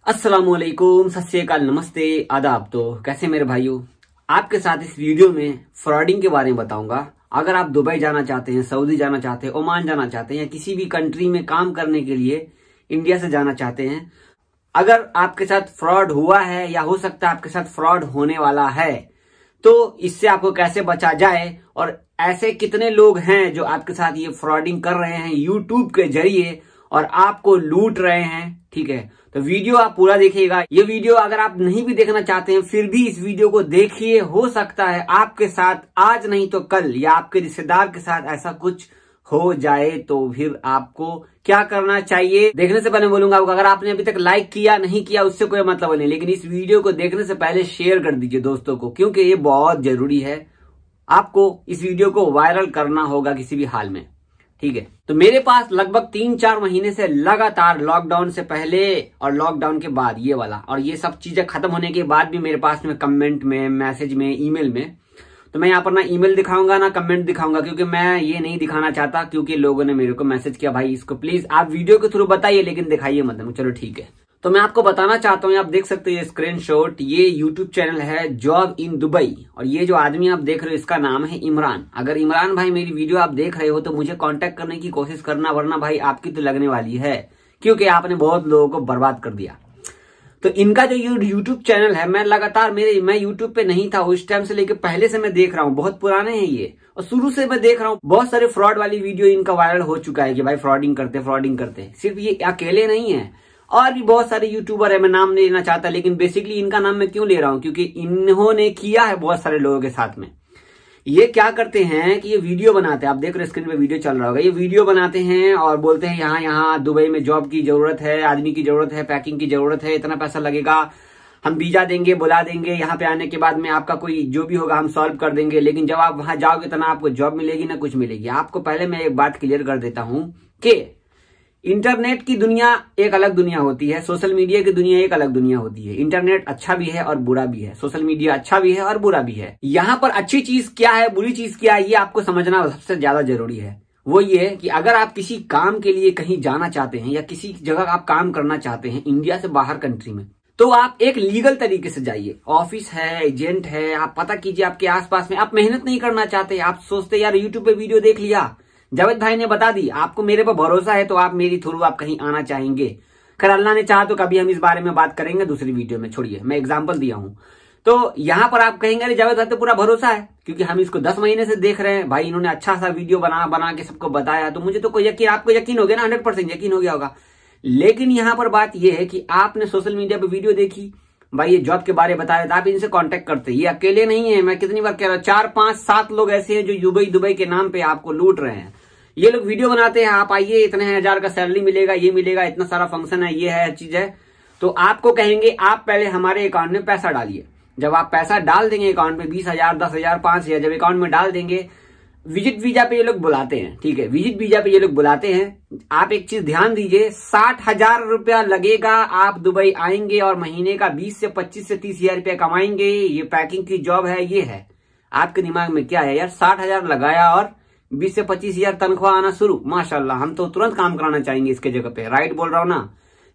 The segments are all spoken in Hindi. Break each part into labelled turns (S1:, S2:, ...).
S1: अस्सलामुअलैकुम, सत श्री अकाल, नमस्ते, आदाब। तो कैसे मेरे भाइयों, आपके साथ इस वीडियो में फ्रॉडिंग के बारे में बताऊंगा। अगर आप दुबई जाना चाहते हैं, सऊदी जाना चाहते हैं, ओमान जाना चाहते हैं या किसी भी कंट्री में काम करने के लिए इंडिया से जाना चाहते हैं, अगर आपके साथ फ्रॉड हुआ है या हो सकता है आपके साथ फ्रॉड होने वाला है, तो इससे आपको कैसे बचा जाए और ऐसे कितने लोग हैं जो आपके साथ ये फ्रॉडिंग कर रहे हैं यूट्यूब के जरिए और आपको लूट रहे हैं। ठीक है, तो वीडियो आप पूरा देखिएगा। ये वीडियो अगर आप नहीं भी देखना चाहते हैं फिर भी इस वीडियो को देखिए। हो सकता है आपके साथ आज नहीं तो कल या आपके रिश्तेदार के साथ ऐसा कुछ हो जाए, तो फिर आपको क्या करना चाहिए। देखने से पहले बोलूंगा, अगर आपने अभी तक लाइक किया नहीं किया उससे कोई मतलब नहीं, लेकिन इस वीडियो को देखने से पहले शेयर कर दीजिए दोस्तों को, क्योंकि ये बहुत जरूरी है। आपको इस वीडियो को वायरल करना होगा किसी भी हाल में। ठीक है, तो मेरे पास लगभग 3-4 महीने से लगातार लॉकडाउन से पहले और लॉकडाउन के बाद ये वाला और ये सब चीजें खत्म होने के बाद भी मेरे पास में कमेंट में, मैसेज में, ईमेल में, तो मैं यहाँ पर ना ईमेल दिखाऊंगा ना कमेंट दिखाऊंगा, क्योंकि मैं ये नहीं दिखाना चाहता, क्योंकि लोगों ने मेरे को मैसेज किया भाई इसको प्लीज आप वीडियो के थ्रू बताइए लेकिन दिखाइए मत। चलो ठीक है, तो मैं आपको बताना चाहता हूँ, आप देख सकते हैं स्क्रीनशॉट, ये यूट्यूब चैनल है जॉब इन दुबई और ये जो आदमी आप देख रहे हो इसका नाम है इमरान। अगर इमरान भाई मेरी वीडियो आप देख रहे हो तो मुझे कांटेक्ट करने की कोशिश करना, वरना भाई आपकी तो लगने वाली है, क्योंकि आपने बहुत लोगों को बर्बाद कर दिया। तो इनका जो यूट्यूब चैनल है, मैं लगातार मैं यूट्यूब पे नहीं था उस टाइम से लेकर पहले से मैं देख रहा हूँ, बहुत पुराने हैं ये और शुरू से मैं देख रहा हूँ। बहुत सारे फ्रॉड वाली वीडियो इनका वायरल हो चुका है कि भाई फ्रॉडिंग करते। सिर्फ ये अकेले नहीं है, और भी बहुत सारे यूट्यूबर है, मैं नाम नहीं लेना चाहता, लेकिन बेसिकली इनका नाम मैं क्यों ले रहा हूं, क्योंकि इन्होंने किया है बहुत सारे लोगों के साथ में। ये क्या करते हैं कि ये वीडियो बनाते हैं, आप देख रहे स्क्रीन पे वीडियो चल रहा होगा, ये वीडियो बनाते हैं और बोलते हैं यहाँ दुबई में जॉब की जरूरत है, आदमी की जरूरत है, पैकिंग की जरूरत है, इतना पैसा लगेगा, हम वीजा देंगे, बुला देंगे, यहाँ पे आने के बाद में आपका कोई जो भी होगा हम सॉल्व कर देंगे, लेकिन जब आप वहां जाओगे तो ना आपको जॉब मिलेगी ना कुछ मिलेगी। आपको पहले मैं एक बात क्लियर कर देता हूं कि इंटरनेट की दुनिया एक अलग दुनिया होती है, सोशल मीडिया की दुनिया एक अलग दुनिया होती है। इंटरनेट अच्छा भी है और बुरा भी है, सोशल मीडिया अच्छा भी है और बुरा भी है। यहाँ पर अच्छी चीज क्या है, बुरी चीज क्या है, ये आपको समझना सबसे ज्यादा जरूरी है। वो ये कि अगर आप किसी काम के लिए कहीं जाना चाहते हैं या किसी जगह आप काम करना चाहते हैं इंडिया से बाहर कंट्री में, तो आप एक लीगल तरीके से जाइए। ऑफिस है, एजेंट है, आप पता कीजिए आपके आसपास में। आप मेहनत नहीं करना चाहते, आप सोचते यार यूट्यूब पे वीडियो देख लिया, जावेद भाई ने बता दी, आपको मेरे पर भरोसा है तो आप मेरी थ्रू आप कहीं आना चाहेंगे। खैर अल्लाह ने चाहा तो कभी हम इस बारे में बात करेंगे दूसरी वीडियो में, छोड़िए, मैं एग्जांपल दिया हूं। तो यहाँ पर आप कहेंगे अरे जावेद भाई तो पूरा भरोसा है, क्योंकि हम इसको 10 महीने से देख रहे हैं भाई, इन्होंने अच्छा सा वीडियो बना के सबको बताया, तो मुझे तो कोई यकीन, आपको यकीन हो गया ना, 100% यकीन हो गया होगा। लेकिन यहाँ पर बात यह है कि आपने सोशल मीडिया पर वीडियो देखी, भाई ये जॉब के बारे में बता रहे थे, आप इनसे कांटेक्ट करते। ये अकेले नहीं है, मैं कितनी बार कह रहा हूं, 4-5-7 लोग ऐसे हैं जो दुबई के नाम पे आपको लूट रहे हैं। ये लोग वीडियो बनाते हैं, आप आइए, इतने हजार का सैलरी मिलेगा, ये मिलेगा, इतना सारा फंक्शन है, ये है, चीज है, तो आपको कहेंगे आप पहले हमारे अकाउंट में पैसा डालिए। जब आप पैसा डाल देंगे अकाउंट में 20,000, 10,000, 5,000 जब अकाउंट में डाल देंगे, विजिट वीजा पे ये लोग बुलाते हैं। ठीक है, विजिट वीजा पे ये लोग बुलाते हैं। आप एक चीज ध्यान दीजिए, 60,000 रुपया लगेगा, आप दुबई आएंगे और महीने का 20 से 25 से 30,000 रुपया कमाएंगे। ये पैकिंग की जॉब है, ये है। आपके दिमाग में क्या है यार, 60,000 लगाया और 20 से 25,000 तनख्वाह आना शुरू, माशाल्लाह, हम तो तुरंत काम कराना चाहेंगे इसके जगह पे, राइट बोल रहा हूं ना।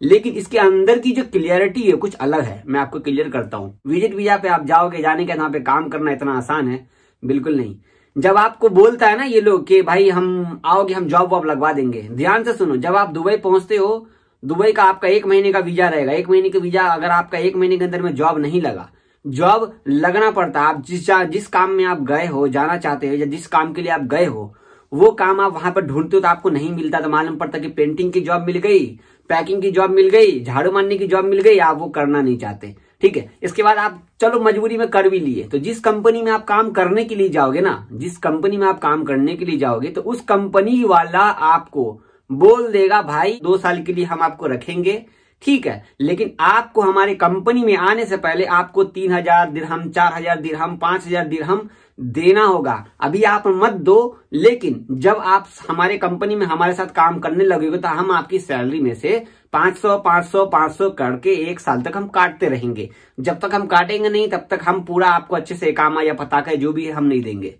S1: लेकिन इसके अंदर की जो क्लियरिटी है कुछ अलग है, मैं आपको क्लियर करता हूं। विजिट वीजा पे आप जाओगे, जाने के यहाँ पे काम करना इतना आसान है? बिल्कुल नहीं। जब आपको बोलता है ना ये लोग कि भाई हम आओगे, हम जॉब वॉब लगवा देंगे, ध्यान से सुनो, जब आप दुबई पहुंचते हो, दुबई का आपका 1 महीने का वीजा रहेगा। 1 महीने का वीजा, अगर आपका 1 महीने के अंदर में जॉब नहीं लगा, जॉब लगना पड़ता है। आप जिस काम में आप गए हो, जाना चाहते हो, या जिस काम के लिए आप गए हो, वो काम आप वहां पर ढूंढते हो तो आपको नहीं मिलता, तो मालूम पड़ता कि पेंटिंग की जॉब मिल गई, पैकिंग की जॉब मिल गई, झाड़ू मारने की जॉब मिल गई, आप वो करना नहीं चाहते। ठीक है, इसके बाद आप चलो मजबूरी में कर भी लिए, तो जिस कंपनी में आप काम करने के लिए जाओगे ना, जिस कंपनी में आप काम करने के लिए जाओगे, तो उस कंपनी वाला आपको बोल देगा भाई 2 साल के लिए हम आपको रखेंगे, ठीक है, लेकिन आपको हमारी कंपनी में आने से पहले आपको 3,000 दिरहम, 4,000 दिरहम, 5,000 दिरहम देना होगा। अभी आप मत दो, लेकिन जब आप हमारे कंपनी में हमारे साथ काम करने लगेगे तो हम आपकी सैलरी में से 500 500 500 करके 1 साल तक हम काटते रहेंगे। जब तक हम काटेंगे नहीं तब तक हम पूरा आपको अच्छे से इकामा या पताका जो भी है हम नहीं देंगे।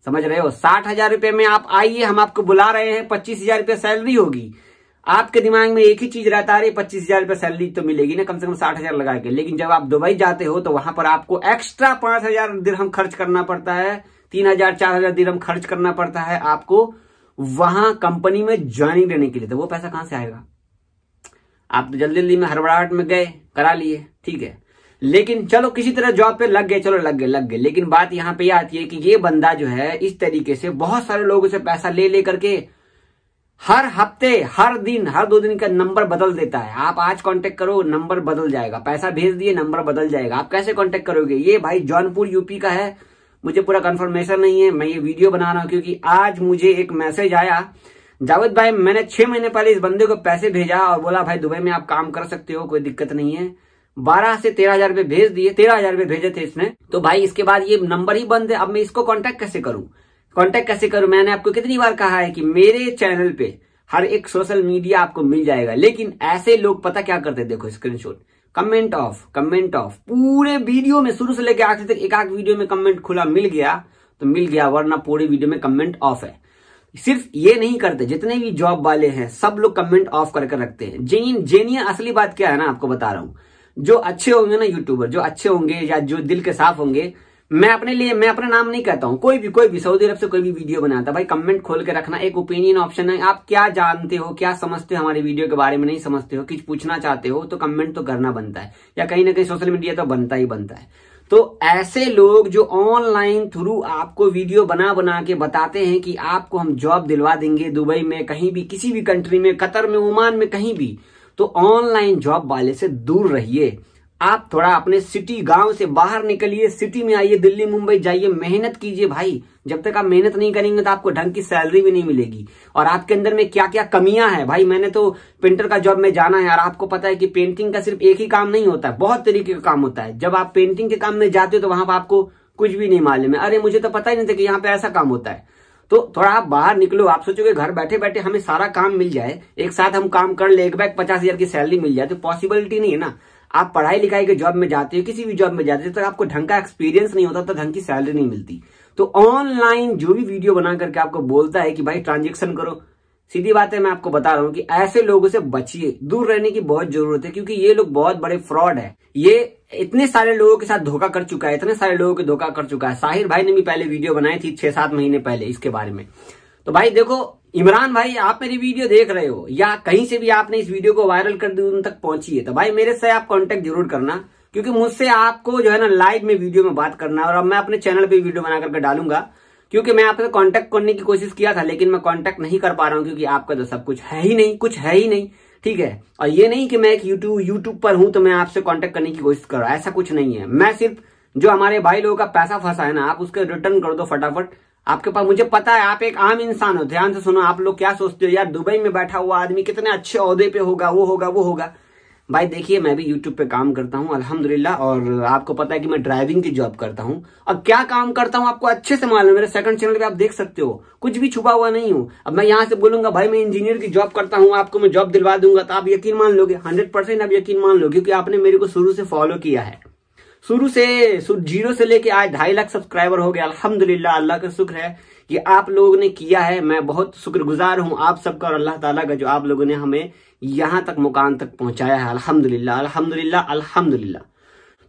S1: समझ रहे हो? 60,000 रुपए में आप आइए, हम आपको बुला रहे हैं, 25,000 रुपये सैलरी होगी। आपके दिमाग में एक ही चीज रहता है, 25,000 रुपये सैलरी तो मिलेगी ना, कम से कम 60,000 लगा के। लेकिन जब आप दुबई जाते हो तो वहां पर आपको एक्स्ट्रा 5,000 दिरहम खर्च करना पड़ता है, 3,000 4,000 दिरहम खर्च करना पड़ता है आपको वहां कंपनी में ज्वाइनिंग लेने के लिए। तो वो पैसा कहां से आएगा? आप तो जल्दी जल्दी में हड़बड़ाहट में गए, करा लिए, ठीक है, लेकिन चलो किसी तरह जॉब पे लग गए, चलो लग गए। लेकिन बात यहाँ पे आती है कि ये बंदा जो है इस तरीके से बहुत सारे लोगों से पैसा ले करके हर हफ्ते, हर दिन, हर 2 दिन का नंबर बदल देता है। आप आज कांटेक्ट करो, नंबर बदल जाएगा, पैसा भेज दिए, नंबर बदल जाएगा। आप कैसे कांटेक्ट करोगे? ये भाई जौनपुर यूपी का है, मुझे पूरा कंफर्मेशन नहीं है, मैं ये वीडियो बना रहा हूं क्योंकि आज मुझे एक मैसेज आया, जावेद भाई मैंने 6 महीने पहले इस बंदे को पैसे भेजा और बोला भाई दुबई में आप काम कर सकते हो, कोई दिक्कत नहीं है। 12 से 13,000 रुपए भेज दिए, 13,000 रुपए भेजे थे इसने। तो भाई इसके बाद ये नंबर ही बंद है। अब मैं इसको कांटेक्ट कैसे करूं? मैंने आपको कितनी बार कहा है कि मेरे चैनल पे हर एक सोशल मीडिया आपको मिल जाएगा, लेकिन ऐसे लोग पता क्या करते हैं, देखो स्क्रीनशॉट, कमेंट ऑफ पूरे वीडियो में शुरू से लेकर आखिर तक एक आध वीडियो में कमेंट खुला मिल गया तो मिल गया, वरना पूरी वीडियो में कमेंट ऑफ है। सिर्फ ये नहीं करते, जितने भी जॉब वाले हैं सब लोग कमेंट ऑफ करके रखते हैं। जेन्युइन असली बात क्या है ना, आपको बता रहा हूं, जो अच्छे होंगे ना यूट्यूबर, जो अच्छे होंगे या जो दिल के साफ होंगे, मैं अपना नाम नहीं कहता हूं, कोई भी सऊदी अरब से कोई भी वीडियो बनाता, भाई कमेंट खोल के रखना, एक ओपिनियन ऑप्शन है। आप क्या जानते हो, क्या समझते हो हमारी वीडियो के बारे में, नहीं समझते हो, कुछ पूछना चाहते हो तो कमेंट तो करना बनता है, या कहीं ना कहीं सोशल मीडिया तो बनता ही बनता है। तो ऐसे लोग जो ऑनलाइन थ्रू आपको वीडियो बना के बताते हैं कि आपको हम जॉब दिलवा देंगे दुबई में, कहीं भी, किसी भी कंट्री में, कतर में, ओमान में, कहीं भी, तो ऑनलाइन जॉब वाले से दूर रहिए। आप थोड़ा अपने सिटी, गांव से बाहर निकलिए, सिटी में आइए, दिल्ली मुंबई जाइए, मेहनत कीजिए भाई। जब तक आप मेहनत नहीं करेंगे तो आपको ढंग की सैलरी भी नहीं मिलेगी। और आपके अंदर में क्या क्या कमियां हैं भाई, मैंने तो पेंटर का जॉब में जाना है यार, आपको पता है कि पेंटिंग का सिर्फ एक ही काम नहीं होता है, बहुत तरीके का काम होता है। जब आप पेंटिंग के काम में जाते हो तो वहां पर आपको कुछ भी नहीं मालूम है, अरे मुझे तो पता ही नहीं था कि यहाँ पे ऐसा काम होता है। तो थोड़ा आप बाहर निकलो। आप सोचोगे घर बैठे बैठे हमें सारा काम मिल जाए, एक साथ हम काम कर ले, एक बैग 50,000 की सैलरी मिल जाए, तो पॉसिबिलिटी नहीं है ना। आप पढ़ाई लिखाई के जॉब में जाते हो, किसी भी जॉब में जाते हो, तो आपको ढंग का एक्सपीरियंस नहीं होता तो ढंग की सैलरी नहीं मिलती। तो ऑनलाइन जो भी वीडियो बना करके आपको बोलता है कि भाई ट्रांजेक्शन करो, सीधी बात है, मैं आपको बता रहा हूं कि ऐसे लोगों से बचिए, दूर रहने की बहुत जरूरत है, क्योंकि ये लोग बहुत बड़े फ्रॉड है। ये इतने सारे लोगों के साथ धोखा कर चुका है, इतने सारे लोगों के धोखा कर चुका है। साहिर भाई ने भी पहले वीडियो बनाई थी 6-7 महीने पहले इसके बारे में। तो भाई देखो, इमरान भाई आप मेरी वीडियो देख रहे हो या कहीं से भी आपने इस वीडियो को वायरल कर दी, उन तक पहुंची है, तो भाई मेरे से आप कांटेक्ट जरूर करना, क्योंकि मुझसे आपको जो है ना लाइव में वीडियो में बात करना है। और अब मैं अपने चैनल पे वीडियो बना करके डालूंगा, क्योंकि मैं आपसे कांटेक्ट करने की कोशिश किया था, लेकिन मैं कांटेक्ट नहीं कर पा रहा हूं, क्योंकि आपका तो सब कुछ है ही नहीं, ठीक है। और ये नहीं कि मैं एक यूट्यूब पर हूं तो मैं आपसे कांटेक्ट करने की कोशिश कर रहा हूं, ऐसा कुछ नहीं है। मैं सिर्फ जो हमारे भाई लोगों का पैसा फंसा है ना, आप उसके रिटर्न कर दो फटाफट। आपके पास, मुझे पता है आप एक आम इंसान हो, ध्यान से सुनो। आप लोग क्या सोचते हो यार, दुबई में बैठा हुआ आदमी कितने अच्छे ओहदे पे होगा, वो होगा। भाई देखिए, मैं भी यूट्यूब पे काम करता हूँ अल्हम्दुलिल्लाह, और आपको पता है कि मैं ड्राइविंग की जॉब करता हूँ। और क्या काम करता हूँ आपको अच्छे से मालूम है, मेरे सेकंड चैनल पे आप देख सकते हो, कुछ भी छुपा हुआ नहीं हूँ। अब मैं यहाँ से बोलूंगा भाई मैं इंजीनियर की जॉब करता हूँ, आपको मैं जॉब दिलवा दूंगा, तो आप यकीन मान लोगे, 100% आप यकीन मान लोगे, क्योंकि आपने मेरे को शुरू से फॉलो किया है। शुरू से 0 से लेके आज 2.5 लाख सब्सक्राइबर हो गए अल्हम्दुलिल्लाह। अल्लाह का शुक्र है कि आप लोगों ने किया है, मैं बहुत शुक्रगुजार हूं आप सबका और अल्लाह ताला का, जो आप लोगों ने हमें यहां तक, मुकाम तक पहुंचाया है अल्हम्दुलिल्लाह।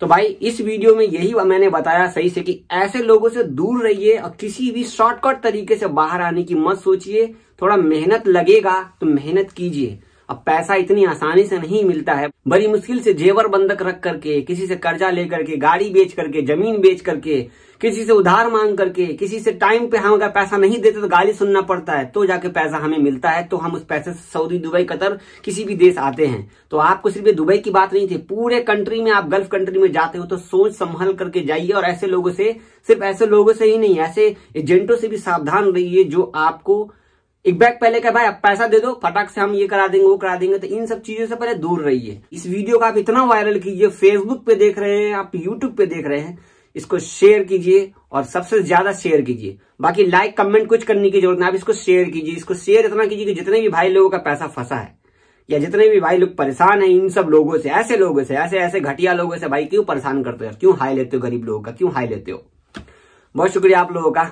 S1: तो भाई इस वीडियो में यही मैंने बताया सही से कि ऐसे लोगों से दूर रहिए और किसी भी शॉर्टकट तरीके से बाहर आने की मत सोचिए। थोड़ा मेहनत लगेगा तो मेहनत कीजिए। अब पैसा इतनी आसानी से नहीं मिलता है, बड़ी मुश्किल से जेवर बंधक रख करके, किसी से कर्जा लेकर के, गाड़ी बेच करके, जमीन बेच करके, किसी से उधार मांग करके, किसी से टाइम पे हम अगर पैसा नहीं देते तो गाली सुनना पड़ता है, तो जाके पैसा हमें मिलता है, तो हम उस पैसे से सऊदी, दुबई, कतर, किसी भी देश आते हैं। तो आपको सिर्फ दुबई की बात नहीं थी, पूरे कंट्री में, आप गल्फ कंट्री में जाते हो तो सोच संभल करके जाइए। और ऐसे लोगों से, सिर्फ ऐसे लोगों से ही नहीं, ऐसे एजेंटों से भी सावधान रहिए जो आपको एक बैग पहले क्या भाई आप पैसा दे दो, फटाक से हम ये करा देंगे, वो करा देंगे। तो इन सब चीजों से पहले दूर रहिए। इस वीडियो का आप इतना वायरल कीजिए, फेसबुक पे देख रहे हैं, आप यूट्यूब पे देख रहे हैं, इसको शेयर कीजिए और सबसे ज्यादा शेयर कीजिए। बाकी लाइक कमेंट कुछ करने की जरूरत नहीं, आप इसको शेयर कीजिए। इसको शेयर इतना कीजिए कि जितने भी भाई लोगों का पैसा फंसा है या जितने भी भाई लोग परेशान है, इन सब लोगों से, ऐसे लोगों से, ऐसे घटिया लोगों से भाई क्यों परेशान करते हो, क्यों हाई लेते हो, गरीब लोगों का क्यों हाई लेते हो। बहुत शुक्रिया आप लोगों का।